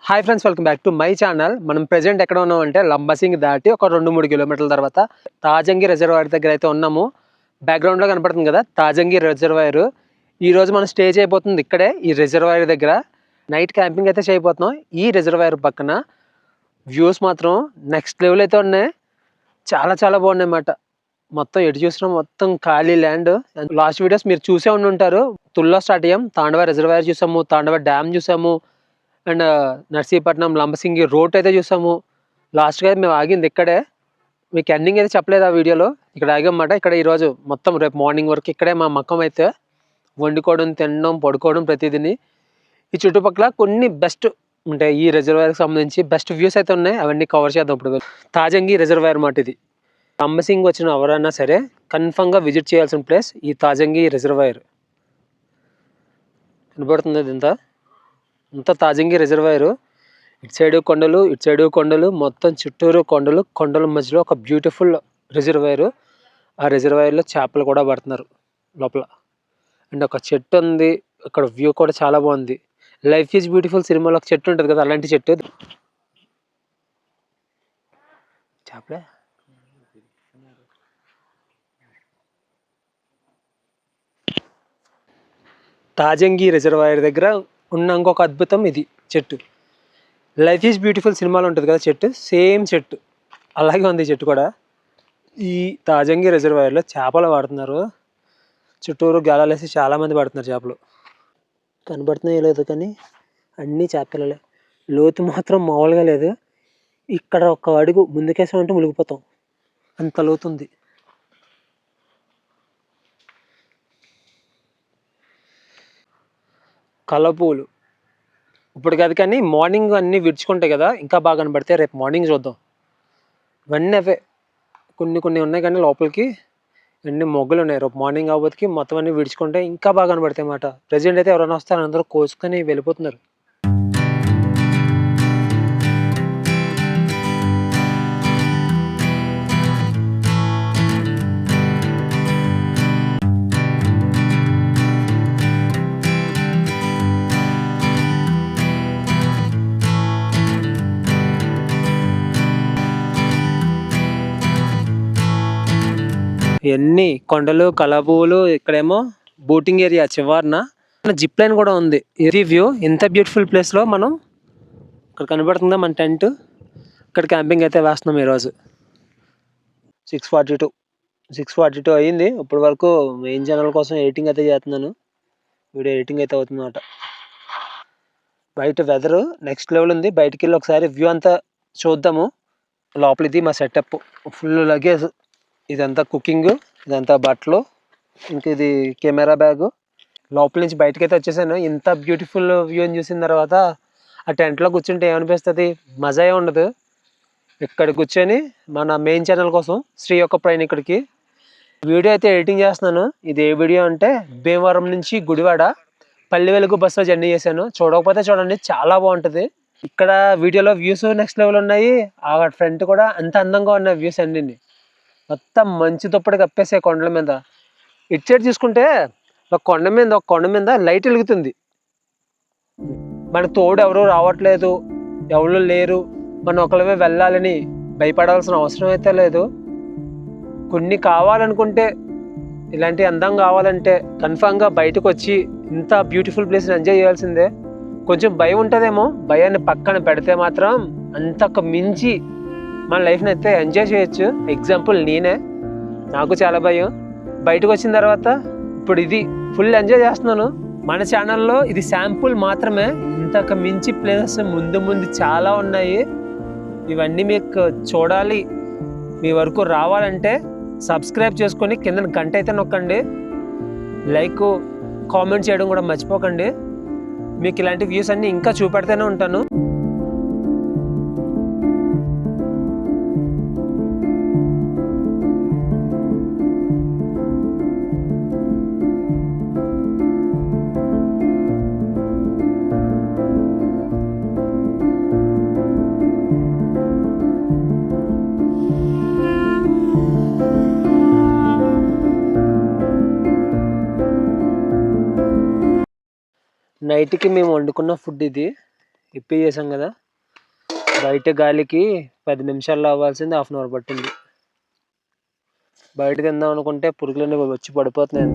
Hi friends, welcome back to my channel. మనం present ఎక్కడ ఉన్నాం అంటే లంబసింగి దాటి ఒక 2-3 కిలోమీటర్ల తర్వాత తాజంగి రిజర్వాయర్ దగ్గర అయితే ఉన్నాము. బ్యాక్గ్రౌండ్లో కనపడుతుంది కదా తాజంగి రిజర్వాయర్. ఈరోజు మనం స్టే చేయబోతుంది ఇక్కడే ఈ రిజర్వాయర్ దగ్గర. నైట్ క్యాంపింగ్ అయితే చేయబోతున్నాం. ఈ రిజర్వాయర్ పక్కన వ్యూస్ మాత్రం నెక్స్ట్ లెవెల్ అయితే ఉన్నాయి. చాలా చాలా బాగున్నాయి అన్నమాట. మొత్తం ఎటు చూసినా మొత్తం ఖాళీ ల్యాండ్. లాస్ట్ వీడియోస్ మీరు చూసే ఉండి ఉంటారు. తుల్లో స్టార్ట్ అయ్యాం, తాండవ రిజర్వాయర్ చూసాము, తాండవ డ్యామ్ చూసాము, అండ్ నర్సీపట్నం లంబసింగి రోడ్ అయితే చూసాము. లాస్ట్గా మేము ఆగింది ఇక్కడే. మీకు ఎండింగ్ అయితే చెప్పలేదు ఆ వీడియోలో. ఇక్కడ ఆగామన్నమాట. ఇక్కడ ఈరోజు మొత్తం రేపు మార్నింగ్ వరకు ఇక్కడే మా మక్కం అయితే వండుకోవడం, తినడం, పడుకోవడం ప్రతిదీని. ఈ చుట్టుపక్కల కొన్ని బెస్ట్ ఉంటాయి, ఈ రిజర్వాయర్కి సంబంధించి బెస్ట్ వ్యూస్ అయితే ఉన్నాయి. అవన్నీ కవర్ చేద్దాం ఇప్పుడు. తాజంగి రిజర్వాయర్ మాట ఇది. లంబసింగి వచ్చిన ఎవరైనా సరే కన్ఫామ్గా విజిట్ చేయాల్సిన ప్లేస్ ఈ తాజంగి రిజర్వాయర్. కనబడుతుంది అది ఇంత తాజంగి రిజర్వాయర్. ఇటు సైడు కొండలు, ఇటు సైడు కొండలు, మొత్తం చుట్టూరు కొండలు, కొండల మధ్యలో ఒక బ్యూటిఫుల్ రిజర్వాయర్. ఆ రిజర్వాయర్లో చేపలు కూడా పడుతున్నారు లోపల. అండ్ ఒక చెట్టు ఉంది అక్కడ, వ్యూ కూడా చాలా బాగుంది. లైఫ్ ఈజ్ బ్యూటిఫుల్ సినిమాలో ఒక చెట్టు ఉంటుంది కదా, అలాంటి చెట్టు. చేపలే తాజంగి రిజర్వాయర్ దగ్గర ఉన్న ఇంకొక అద్భుతం ఇది చెట్టు. లైఫ్ ఈజ్ బ్యూటిఫుల్ సినిమాలో ఉంటుంది కదా చెట్టు, సేమ్ చెట్టు అలాగే ఉంది చెట్టు కూడా. ఈ తాజంగి రిజర్వాయర్లో చేపలు పడుతున్నారు. చుట్టూరు గాలాలు వేసి చాలామంది పడుతున్నారు చేపలు. కనబడుతున్నాయో లేదు కానీ అన్నీ చేపలలే. లోతు మాత్రం మామూలుగా లేదు. ఇక్కడ ఒక అడుగు ముందుకేసామంటే మునిగిపోతాం, అంత లోతుంది. కలపూలు ఇప్పుడు కాదు కానీ మార్నింగ్ అన్నీ విడుచుకుంటాయి కదా, ఇంకా బాగా కనబడతాయి. రేపు మార్నింగ్ చూద్దాం. ఇవన్నీ అవే, కొన్ని ఉన్నాయి కానీ లోపలికి అన్ని మొగ్గలు ఉన్నాయి. రేపు మార్నింగ్ అవ్వదుకి మొత్తం అన్నీ విడుచుకుంటే ఇంకా బాగా కనబడతాయి అన్నమాట. ప్రెజెంట్ అయితే ఎవరైనా వస్తారు, అందరూ కోసుకొని వెళ్ళిపోతున్నారు. ఇవన్నీ కొండలు, కలబూలు. ఇక్కడేమో బోటింగ్ ఏరియా చివరన జిప్ లైన్ కూడా ఉంది. ఇది వ్యూ. ఇంత బ్యూటిఫుల్ ప్లేస్లో మనం ఇక్కడ కనబడుతుందా మన టెంట్. ఇక్కడ క్యాంపింగ్ అయితే వేస్తున్నాం ఈరోజు. 6:42 అయ్యింది. ఇప్పటి వరకు మెయిన్ ఛానల్ కోసం ఎడిటింగ్ అయితే చేస్తున్నాను. వీడియో ఎడిటింగ్ అయితే అవుతుందన్నమాట. బయట వెదర్ నెక్స్ట్ లెవెల్ ఉంది. బయటికి వెళ్ళి ఒకసారి వ్యూ అంతా చూద్దాము. లోపల ఇది మా సెటప్. ఫుల్ లగేజ్, ఇదంతా కుకింగ్, ఇదంతా బట్టలు, ఇంక ఇది కెమెరా బ్యాగు. లోపల నుంచి బయటకైతే వచ్చేసాను. ఇంత బ్యూటిఫుల్ వ్యూని చూసిన తర్వాత ఆ టెంట్లో కూర్చుంటే ఏమనిపిస్తుంది, మజా ఏ ఉండదు. ఇక్కడ కూర్చొని మన మెయిన్ ఛానల్ కోసం శ్రీ యొక్క ప్రయాణికుడికి వీడియో అయితే ఎడిటింగ్ చేస్తున్నాను. ఇది ఏ వీడియో అంటే భీమవరం నుంచి గుడివాడ పల్లి వెలుగు బస్సులో జర్నీ చేశాను. చూడకపోతే చూడండి, చాలా బాగుంటుంది. ఇక్కడ వీడియోలో వ్యూస్ నెక్స్ట్ లెవెల్ ఉన్నాయి. ఆ ఫ్రంట్ కూడా అంత అందంగా ఉన్నాయి వ్యూస్ అన్నీ. మొత్తం మంచు దుప్పటి కప్పేసే కొండల మీద. ఇటు సైడ్ చూసుకుంటే ఒక కొండ మీద లైట్ వెలుగుతుంది. మనకు తోడు ఎవరు రావట్లేదు, ఎవరు లేరు, మనం ఒకళ్ళమే వెళ్ళాలని భయపడాల్సిన అవసరం అయితే లేదు. కొన్ని కావాలనుకుంటే, ఇలాంటి అందం కావాలంటే కన్ఫామ్గా బయటకు వచ్చి ఇంత బ్యూటిఫుల్ ప్లేస్ని ఎంజాయ్ చేయాల్సిందే. కొంచెం భయం ఉంటుందేమో, భయాన్ని పక్కన పెడితే మాత్రం అంతకు మించి మన లైఫ్ని అయితే ఎంజాయ్ చేయొచ్చు. ఎగ్జాంపుల్ నేనే, నాకు చాలా భయం. బయటకు వచ్చిన తర్వాత ఇప్పుడు ఇది ఫుల్ ఎంజాయ్ చేస్తున్నాను. మన ఛానల్లో ఇది శాంపుల్ మాత్రమే. ఇంతకు మించి ప్లేసెస్ ముందు చాలా ఉన్నాయి. ఇవన్నీ మీకు చూడాలి, మీ వరకు రావాలంటే సబ్స్క్రైబ్ చేసుకొని కింద గంట అయితే నొక్కండి. లైక్, కామెంట్ చేయడం కూడా మర్చిపోకండి. మీకు ఇలాంటి వ్యూస్ అన్నీ ఇంకా చూపెడుతూనే ఉంటాను. నైట్కి మేము వండుకున్న ఫుడ్ ఇది. ఇప్పి చేసాం కదా, బయట గాలికి 10 నిమిషాల్లో అవ్వాల్సింది 1/2 అవర్ పట్టింది. బయట తిందాం అనుకుంటే పురుగులన్నీ వచ్చి పడిపోతున్నాయి.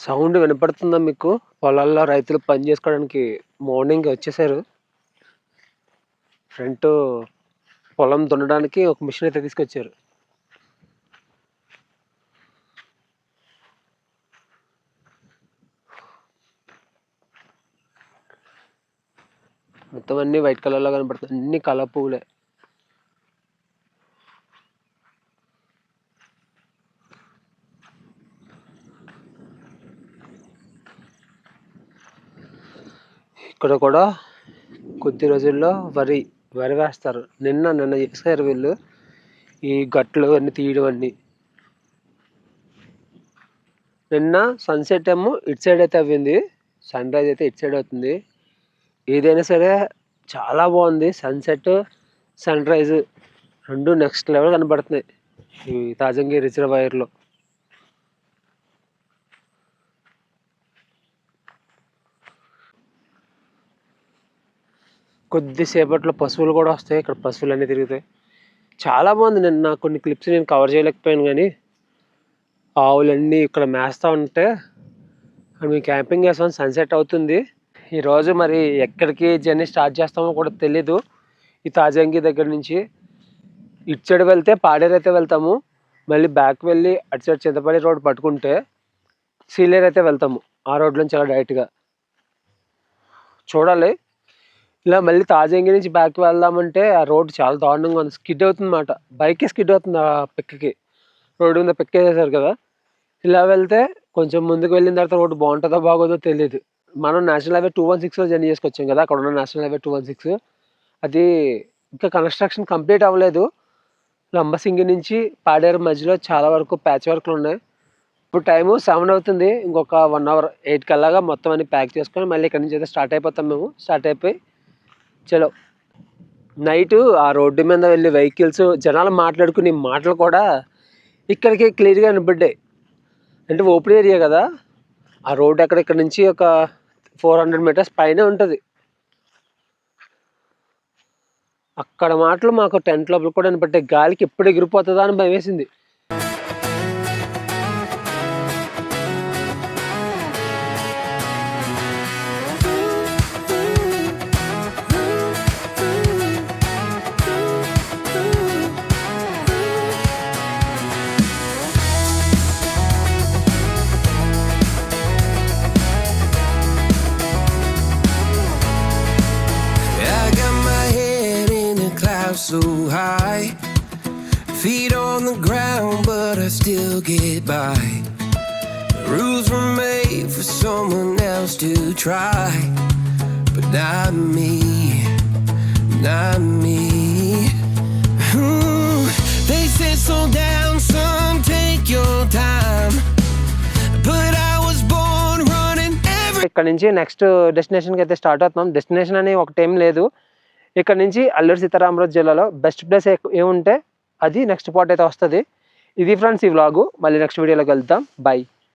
సౌండ్ వినపడుతుందా మీకు? పొలాల్లో రైతులు పని చేసుకోవడానికి మార్నింగ్ వచ్చేసారు. ఫ్రంట్ పొలం దున్నడానికి ఒక మిషన్ అయితే తీసుకొచ్చారు. మొత్తం అన్ని వైట్ కలర్లో కనపడుతుంది, అన్ని కలర్ పువ్వులే. ఇక్కడ కూడా కొద్ది రోజుల్లో వరి వేస్తారు. నిన్న చేశారు వీళ్ళు ఈ గట్లు అన్ని తీయడం అన్ని. నిన్న సన్సెట్ ఏమో ఇటు సైడ్ అయితే అవ్వింది, సన్ రైజ్ అయితే ఇటు సైడ్ అవుతుంది. ఏదైనా సరే చాలా బాగుంది. సన్సెట్ సన్ రైజ్ రెండు నెక్స్ట్ లెవెల్ కనబడుతున్నాయి ఈ తాజంగి రిజర్వాయర్లో. కొద్దిసేపట్లో పశువులు కూడా వస్తాయి. ఇక్కడ పశువులు అన్నీ తిరుగుతాయి. చాలా బాగుంది. నిన్న కొన్ని క్లిప్స్ నేను కవర్ చేయలేకపోయాను, కానీ ఆవులన్నీ ఇక్కడ మేస్తూ ఉంటే మేము క్యాంపింగ్ చేస్తాం. సన్సెట్ అవుతుంది. ఈరోజు మరి ఎక్కడికి జర్నీ స్టార్ట్ చేస్తామో కూడా తెలీదు. ఈ తాజంగి దగ్గర నుంచి ఇటు సైడ్ వెళ్తే పాడేరు అయితే వెళ్తాము, మళ్ళీ బ్యాక్ వెళ్ళి అటు సైడ్ చింతపల్లి రోడ్ పట్టుకుంటే సీలేరు అయితే వెళ్తాము. ఆ రోడ్ నుంచి చాలా డైరెక్ట్గా చూడాలి. ఇలా మళ్ళీ తాజంగి నుంచి బ్యాక్ వెళ్దామంటే ఆ రోడ్ చాలా దారుణంగా ఉంది. స్కిడ్ అవుతుంది అన్నమాట, బైకే స్కిడ్ అవుతుంది. ఆ పిక్కకి రోడ్డు మీద పిక్ వేసేసారు కదా. ఇలా వెళ్తే కొంచెం ముందుకు వెళ్ళిన తర్వాత రోడ్డు బాగుంటుందో బాగోదో తెలియదు. మనం నేషనల్ హైవే 216లో జర్నీ చేసుకొచ్చాం కదా, అక్కడ ఉన్న నేషనల్ హైవే 216 అది ఇంకా కన్స్ట్రక్షన్ కంప్లీట్ అవ్వలేదు. లంబసింగి నుంచి పాడేరు మధ్యలో చాలా వరకు ప్యాచ్ వర్క్లు ఉన్నాయి. ఇప్పుడు టైము 7 అవుతుంది. ఇంకొక 1 అవర్ 8 కల్లాగా మొత్తం అన్ని ప్యాక్ చేసుకొని మళ్ళీ ఇక్కడ నుంచి అయితే స్టార్ట్ అయిపోతాం. మేము స్టార్ట్ అయిపోయి చలో నైటు ఆ రోడ్డు మీద వెళ్ళి వెహికల్స్ జనాలు మాట్లాడుకునే మాటలు కూడా ఇక్కడికి క్లియర్గా వినపడ్డాయి. అంటే ఓపెన్ ఏరియా కదా, ఆ రోడ్డు ఇక్కడ నుంచి ఒక 400 మీటర్స్ పైన ఉంటుంది. అక్కడ మాటలు మాకు టెంట్ లోపల కూడా వినపడ్డాయి. గాలికి ఎప్పుడు ఎగిరిపోతుందా అని భయం వేసింది. So high, feet on the ground, but I still get by. The rules were made for someone else to try, but not me, not me. They say slow down, son, take your time, but I was born running every. ఇక్కడ నుంచి next డెస్టినేషన్కి అయితే start అవుతున్నాం. Destination అని ఒక time లేదు. ఇక్కడ నుంచి అల్లూరి సీతారామరాజు జిల్లాలో బెస్ట్ ప్లేస్ ఏముంటే అది నెక్స్ట్ పార్ట్ అయితే వస్తుంది. ఇది ఫ్రెండ్స్ ఈ వ్లాగు. మళ్ళీ నెక్స్ట్ వీడియోలోకి వెళ్తాం. బై.